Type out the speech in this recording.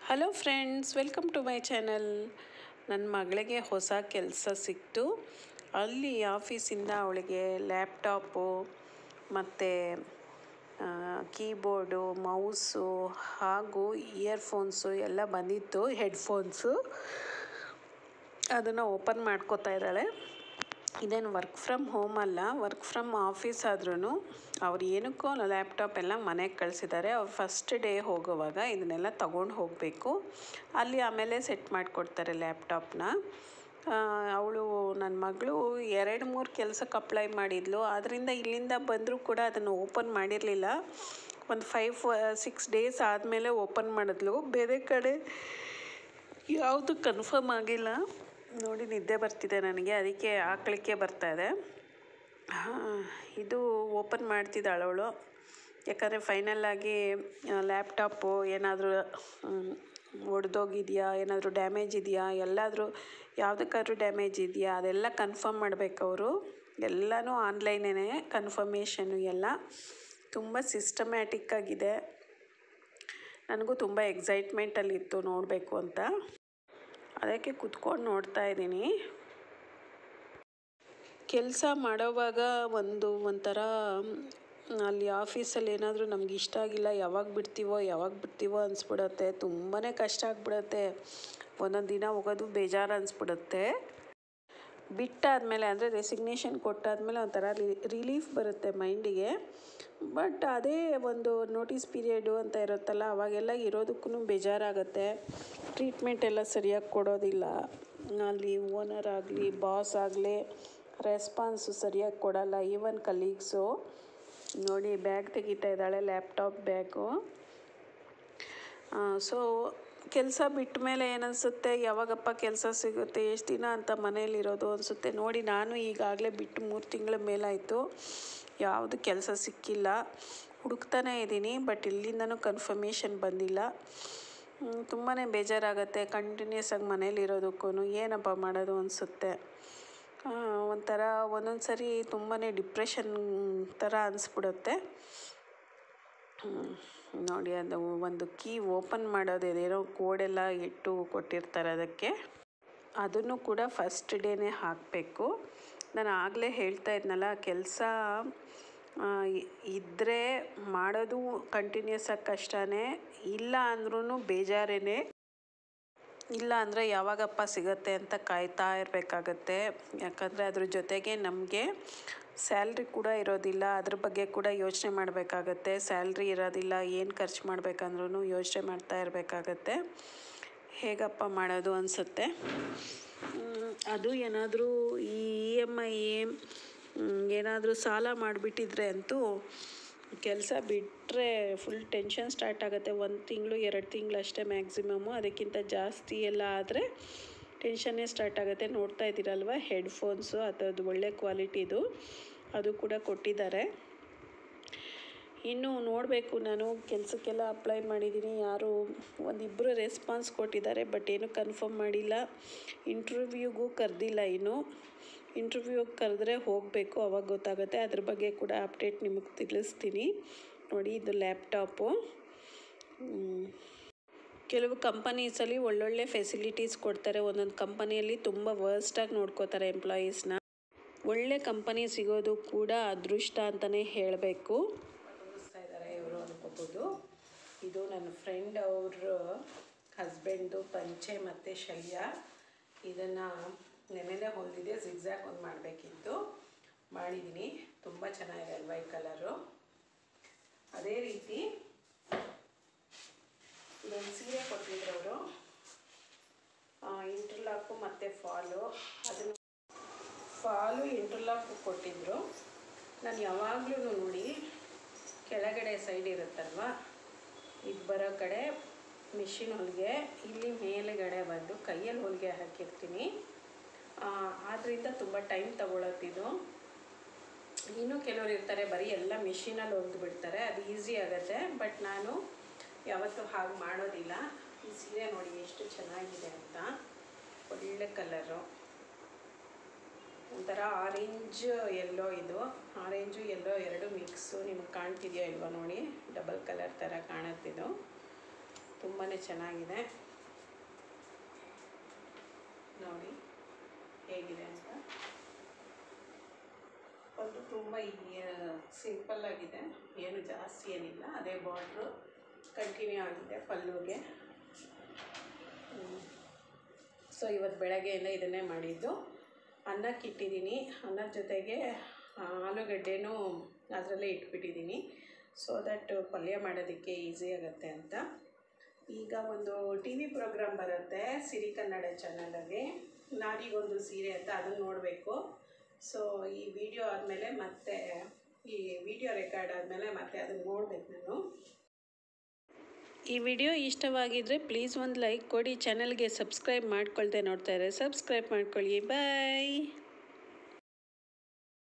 Hello friends, welcome to my channel. ನನ್ನ ಮಗಳಿಗೆ ಹೊಸ ಕೆಲಸ ಸಿಕ್ತು. ಅಲ್ಲಿ ಆಫೀಸಿಂದ ಅವಳಿಗೆ ಲ್ಯಾಪ್ಟಾಪು ಮತ್ತು ಕೀಬೋರ್ಡು, ಮೌಸು ಹಾಗೂ ಇಯರ್ಫೋನ್ಸು ಎಲ್ಲ ಬಂದಿತ್ತು, ಹೆಡ್ಫೋನ್ಸು. ಅದನ್ನು ಓಪನ್ ಮಾಡ್ಕೋತಾ ಇದ್ದಾಳೆ. ಇದೇನು ವರ್ಕ್ ಫ್ರಮ್ ಹೋಮ್ ಅಲ್ಲ, ವರ್ಕ್ ಫ್ರಮ್ ಆಫೀಸ್ ಆದ್ರೂ ಅವ್ರು ಏನಕ್ಕೋ ಲ್ಯಾಪ್ಟಾಪ್ ಎಲ್ಲ ಮನೆಗೆ ಕಳಿಸಿದ್ದಾರೆ. ಅವ್ರು ಫಸ್ಟ್ ಡೇ ಹೋಗುವಾಗ ಇದನ್ನೆಲ್ಲ ತೊಗೊಂಡು ಹೋಗಬೇಕು. ಅಲ್ಲಿ ಆಮೇಲೆ ಸೆಟ್ ಮಾಡಿಕೊಡ್ತಾರೆ ಲ್ಯಾಪ್ಟಾಪ್ನ. ಅವಳು ನನ್ನ ಮಗಳು 2-3 ಕೆಲಸಕ್ಕೆ ಅಪ್ಲೈ ಮಾಡಿದ್ಲು. ಆದ್ದರಿಂದ ಇಲ್ಲಿಂದ ಬಂದರೂ ಕೂಡ ಅದನ್ನು ಓಪನ್ ಮಾಡಿರಲಿಲ್ಲ. ಒಂದು 5-6 ಡೇಸ್ ಆದಮೇಲೆ ಓಪನ್ ಮಾಡಿದ್ಲು. ಬೇರೆ ಕಡೆ ಯಾವುದು ಕನ್ಫರ್ಮ್ ಆಗಿಲ್ಲ. ನೋಡಿ, ನಿದ್ದೆ ಬರ್ತಿದೆ ನನಗೆ, ಅದಕ್ಕೆ ಹಾಕ್ಲಿಕ್ಕೆ ಬರ್ತಾಯಿದೆ. ಇದು ಓಪನ್ ಮಾಡ್ತಿದ್ದಾಳೆ ಅವಳು. ಯಾಕಂದರೆ ಫೈನಲ್ಲಾಗಿ ಲ್ಯಾಪ್ಟಾಪು ಏನಾದರೂ ಒಡೆದೋಗಿದೆಯಾ, ಏನಾದರೂ ಡ್ಯಾಮೇಜ್ ಇದೆಯಾ, ಎಲ್ಲಾದರೂ ಯಾವುದಕ್ಕಾದ್ರೂ ಡ್ಯಾಮೇಜ್ ಇದೆಯಾ ಅದೆಲ್ಲ ಕನ್ಫರ್ಮ್ ಮಾಡಬೇಕವರು. ಎಲ್ಲನೂ ಆನ್ಲೈನೇ ಕನ್ಫರ್ಮೇಷನ್ನು ಎಲ್ಲ. ತುಂಬ ಸಿಸ್ಟಮ್ಯಾಟಿಕ್ಕಾಗಿದೆ. ನನಗೂ ತುಂಬ ಎಕ್ಸೈಟ್ಮೆಂಟಲ್ಲಿತ್ತು ನೋಡಬೇಕು ಅಂತ. ಅದಕ್ಕೆ ಕೂತ್ಕೊಂಡು ನೋಡ್ತಾ ಇದ್ದೀನಿ. ಕೆಲಸ ಮಾಡೋವಾಗ ಒಂಥರ ಅಲ್ಲಿ ಆಫೀಸಲ್ಲಿ ಏನಾದರೂ ನಮ್ಗೆ ಇಷ್ಟ ಆಗಿಲ್ಲ, ಯಾವಾಗ ಬಿಡ್ತೀವೋ ಅನಿಸ್ಬಿಡತ್ತೆ. ತುಂಬಾ ಕಷ್ಟ ಆಗಿಬಿಡತ್ತೆ. ಒಂದೊಂದು ದಿನ ಹೋಗೋದು ಬೇಜಾರು ಅನಿಸ್ಬಿಡುತ್ತೆ. ಬಿಟ್ಟಾದಮೇಲೆ ಅಂದರೆ ರೆಸಿಗ್ನೇಷನ್ ಕೊಟ್ಟಾದಮೇಲೆ ಒಂಥರ ರಿಲೀಫ್ ಬರುತ್ತೆ ಮೈಂಡಿಗೆ. ಬಟ್ ಅದೇ ಒಂದು ನೋಟಿಸ್ ಪೀರಿಯಡು ಅಂತ ಇರುತ್ತಲ್ಲ, ಅವಾಗೆಲ್ಲ ಇರೋದಕ್ಕೂ ಬೇಜಾರಾಗುತ್ತೆ. ಟ್ರೀಟ್ಮೆಂಟ್ ಎಲ್ಲ ಸರಿಯಾಗಿ ಕೊಡೋದಿಲ್ಲ. ಅಲ್ಲಿ ಓನರ್ ಆಗಲಿ, ಬಾಸ್ ಆಗಲಿ ರೆಸ್ಪಾನ್ಸು ಸರಿಯಾಗಿ ಕೊಡೋಲ್ಲ. Even colleagues. ನೋಡಿ, ಬ್ಯಾಗ್ ತೆಗಿತಾ ಇದ್ದಾಳೆ, ಲ್ಯಾಪ್ಟಾಪ್ ಬ್ಯಾಗು. ಸೊ ಕೆಲಸ ಬಿಟ್ಟ ಮೇಲೆ ಏನನ್ಸುತ್ತೆ, ಯಾವಾಗಪ್ಪ ಕೆಲಸ ಸಿಗುತ್ತೆ, ಎಷ್ಟು ದಿನ ಅಂತ ಮನೇಲಿರೋದು ಅನಿಸುತ್ತೆ. ನೋಡಿ, ನಾನು ಈಗಾಗಲೇ ಬಿಟ್ಟು 3 ತಿಂಗಳ ಮೇಲಾಯಿತು. ಯಾವುದು ಕೆಲಸ ಸಿಕ್ಕಿಲ್ಲ. ಹುಡುಕ್ತಾನೇ ಇದ್ದೀನಿ, ಬಟ್ ಇಲ್ಲಿಂದನೂ ಕನ್ಫರ್ಮೇಷನ್ ಬಂದಿಲ್ಲ. ತುಂಬಾ ಬೇಜಾರಾಗುತ್ತೆ ಕಂಟಿನ್ಯೂಸ್ ಆಗಿ ಮನೇಲಿರೋದಕ್ಕೂ. ಏನಪ್ಪ ಮಾಡೋದು ಅನಿಸುತ್ತೆ. ಒಂಥರ ಒಂದೊಂದು ಸರಿ ತುಂಬಾ ಡಿಪ್ರೆಷನ್ ಥರ ಅನಿಸ್ಬಿಡುತ್ತೆ. ನೋಡಿ, ಅದು ಒಂದು ಕೀ ಓಪನ್ ಮಾಡೋದೇನೋ ಕೋಡೆಲ್ಲ ಇಟ್ಟು ಕೊಟ್ಟಿರ್ತಾರೆ ಅದಕ್ಕೆ. ಅದನ್ನು ಕೂಡ ಫಸ್ಟ್ ಡೇನೇ ಹಾಕಬೇಕು. ನಾನು ಆಗಲೇ ಹೇಳ್ತಾ ಇದ್ನಲ್ಲ, ಕೆಲಸ ಇದ್ದರೆ ಮಾಡೋದು ಕಂಟಿನ್ಯೂಸ್ ಆಗಿ ಕಷ್ಟನೇ, ಇಲ್ಲ ಅಂದ್ರೂ ಬೇಜಾರೇನೆ. ಇಲ್ಲ ಅಂದರೆ ಯಾವಾಗಪ್ಪ ಸಿಗತ್ತೆ ಅಂತ ಕಾಯ್ತಾ ಇರಬೇಕಾಗತ್ತೆ. ಯಾಕಂದರೆ ಅದ್ರ ಜೊತೆಗೆ ನಮಗೆ ಸ್ಯಾಲ್ರಿ ಕೂಡ ಇರೋದಿಲ್ಲ. ಅದ್ರ ಬಗ್ಗೆ ಕೂಡ ಯೋಚನೆ ಮಾಡಬೇಕಾಗತ್ತೆ. ಸ್ಯಾಲ್ರಿ ಇರೋದಿಲ್ಲ, ಏನು ಖರ್ಚು ಮಾಡಬೇಕಂದ್ರೂ ಯೋಚನೆ ಮಾಡ್ತಾ ಇರಬೇಕಾಗತ್ತೆ. ಹೇಗಪ್ಪ ಮಾಡೋದು ಅನಿಸುತ್ತೆ. ಅದು ಏನಾದರೂ ಈ EMI ಏನಾದರೂ ಸಾಲ ಮಾಡಿಬಿಟ್ಟಿದ್ರೆ ಅಂತೂ ಕೆಲಸ ಬಿಟ್ಟರೆ ಫುಲ್ ಟೆನ್ಷನ್ ಸ್ಟಾರ್ಟ್ ಆಗುತ್ತೆ. 1 ತಿಂಗಳು 2 ತಿಂಗಳು ಅಷ್ಟೇ ಮ್ಯಾಕ್ಸಿಮಮ್ಮು. ಅದಕ್ಕಿಂತ ಜಾಸ್ತಿ ಎಲ್ಲ ಆದರೆ ಟೆನ್ಷನ್ನೇ ಸ್ಟಾರ್ಟ್ ಆಗುತ್ತೆ. ನೋಡ್ತಾ ಇದ್ದೀರಲ್ವ, ಹೆಡ್ಫೋನ್ಸು ಅದರದ್ದು ಒಳ್ಳೆ ಕ್ವಾಲಿಟಿದು, ಅದು ಕೂಡ ಕೊಟ್ಟಿದ್ದಾರೆ. ಇನ್ನು ನೋಡಬೇಕು, ನಾನು ಕೆಲಸಕ್ಕೆಲ್ಲ ಅಪ್ಲೈ ಮಾಡಿದ್ದೀನಿ. ಯಾರು ಒಂದಿಬ್ಬರು ರೆಸ್ಪಾನ್ಸ್ ಕೊಟ್ಟಿದ್ದಾರೆ, ಬಟ್ ಏನೂ ಕನ್ಫರ್ಮ್ ಮಾಡಿಲ್ಲ. ಇಂಟರ್ವ್ಯೂಗೂ ಕರೆದಿಲ್ಲ ಇನ್ನು. ಇಂಟರ್ವ್ಯೂಗೆ ಕರೆದ್ರೆ ಹೋಗಬೇಕು, ಅವಾಗ ಗೊತ್ತಾಗುತ್ತೆ. ಅದ್ರ ಬಗ್ಗೆ ಕೂಡ ಅಪ್ಡೇಟ್ ನಿಮಗೆ ತಿಳಿಸ್ತೀನಿ. ನೋಡಿ, ಇದು ಲ್ಯಾಪ್ಟಾಪು. ಕೆಲವು ಕಂಪನೀಸಲ್ಲಿ ಒಳ್ಳೊಳ್ಳೆ ಫೆಸಿಲಿಟೀಸ್ ಕೊಡ್ತಾರೆ. ಒಂದೊಂದು ಕಂಪನಿಯಲ್ಲಿ ತುಂಬ ವರ್ಸ್ಟಾಗಿ ನೋಡ್ಕೋತಾರೆ ಎಂಪ್ಲಾಯೀಸ್ನ. ಒಳ್ಳೆ ಕಂಪನಿ ಸಿಗೋದು ಕೂಡ ಅದೃಷ್ಟ ಅಂತಲೇ ಹೇಳಬೇಕು. ತೋರಿಸ್ತಾ ಇದ್ದಾರೆ ಇವರು ಅನ್ಕೋಬೋದು. ಇದು ನನ್ನ ಫ್ರೆಂಡ್ ಅವ್ರ ಹಸ್ಬೆಂಡ್ದು ಪಂಚೆ ಮತ್ತು ಶಲ್ಯ. ಇದನ್ನು ನೆನೆಲೆ ಹೊಲಿದಿದೆ. ಜಿಗ್ಜ್ಯಾಗ್ ಒಂದು ಮಾಡಬೇಕಿತ್ತು, ಮಾಡಿದ್ದೀನಿ. ತುಂಬ ಚೆನ್ನಾಗಿದೆ ಅಲ್ವಾ ಈ ಕಲರು. ಅದೇ ರೀತಿ ಇದೊಂದು ಸೀರೆ ಕೊಟ್ಟಿದ್ರು ಅವರು, ಇಂಟರ್ಲಾಕು ಮತ್ತು ಅದನ್ನು ಫಾಲು ಇಂಟರ್ಲಾಕು ಕೊಟ್ಟಿದ್ದರು. ನಾನು ಯಾವಾಗಲೂ ನೋಡಿ, ಕೆಳಗಡೆ ಸೈಡ್ ಇರುತ್ತಲ್ವ, ಇದು ಬರೋ ಕಡೆ ಮಿಷಿನ್ ಹೊಲಿಗೆ, ಇಲ್ಲಿ ಮೇಲುಗಡೆ ಬಂದು ಕೈಯಲ್ಲಿ ಹೊಲಿಗೆ ಹಾಕಿರ್ತೀನಿ. ಆದ್ದರಿಂದ ತುಂಬ ಟೈಮ್ ತಗೊಳತ್ತಿದ್ದು. ಇನ್ನೂ ಕೆಲವರು ಇರ್ತಾರೆ ಬರೀ ಎಲ್ಲ ಮಿಷಿನಲ್ಲಿ ಹೊಲಿದು ಬಿಡ್ತಾರೆ, ಅದು ಈಸಿ ಆಗುತ್ತೆ. ಬಟ್ ನಾನು ಯಾವತ್ತೂ ಹಾಗೆ ಮಾಡೋದಿಲ್ಲ. ಈ ಸೀರೆ ನೋಡಿ ಎಷ್ಟು ಚೆನ್ನಾಗಿದೆ ಅಂತ. ಒಳ್ಳೆ ಕಲರು, ಒಂಥರ ಆರೆಂಜ್ ಎಲ್ಲೋ. ಇದು ಆರೆಂಜು ಎಲ್ಲೋ ಎರಡು ಮಿಕ್ಸು. ನಿಮಗೆ ಕಾಣ್ತಿದೆಯೋ ಇಲ್ವಾ ನೋಡಿ, ಡಬಲ್ ಕಲರ್ ಥರ ಕಾಣುತ್ತಿದ್ದು. ತುಂಬಾ ಚೆನ್ನಾಗಿದೆ. ನೋಡಿ ಹೇಗಿದೆ ಅಂತ. ಪಲ್ಲು ತುಂಬ ಸಿಂಪಲ್ಲಾಗಿದೆ, ಏನು ಜಾಸ್ತಿ ಏನಿಲ್ಲ. ಅದೇ ಬಾರ್ಡ್ರು ಕಂಟಿನ್ಯೂ ಆಗಿದೆ ಪಲ್ಲುಗೆ. ಸೊ ಇವತ್ತು ಬೆಳಗ್ಗೆಯಿಂದ ಇದನ್ನೇ ಮಾಡಿದ್ದು. ಅನ್ನಕ್ಕೆ ಇಟ್ಟಿದ್ದೀನಿ. ಅನ್ನದ ಜೊತೆಗೆ ಆಲೂಗಡ್ಡೆನೂ ಅದರಲ್ಲೇ ಇಟ್ಬಿಟ್ಟಿದ್ದೀನಿ, ಸೊ ದಟ್ ಪಲ್ಯ ಮಾಡೋದಕ್ಕೆ ಈಸಿ ಆಗುತ್ತೆ ಅಂತ. ಈಗ ಒಂದು ಟಿ ವಿ ಪ್ರೋಗ್ರಾಮ್ ಬರುತ್ತೆ ಸಿರಿ ಕನ್ನಡ ಚಾನಲಲ್ಲಿ, ನಾರಿಗೊಂದು ಸೀರೆ ಅಂತ, ಅದನ್ನು ನೋಡಬೇಕು. ಸೊ ಈ ವಿಡಿಯೋ ಆದಮೇಲೆ ಮತ್ತೆ ಈ ವಿಡಿಯೋ ರೆಕಾರ್ಡ್ ಆದಮೇಲೆ ಮತ್ತೆ ಅದನ್ನು ನೋಡಬೇಕು ನಾನು. ಈ ವಿಡಿಯೋ ಇಷ್ಟವಾಗಿದ್ದರೆ ಪ್ಲೀಸ್ ಒಂದು ಲೈಕ್ ಕೊಡಿ. ಚಾನಲ್ಗೆ ಸಬ್ಸ್ಕ್ರೈಬ್ ಮಾಡ್ಕೊಳ್ದೆ ನೋಡ್ತಾ ಇದ್ದಾರೆ, ಸಬ್ಸ್ಕ್ರೈಬ್ ಮಾಡ್ಕೊಳ್ಳಿ. ಬಾಯ್.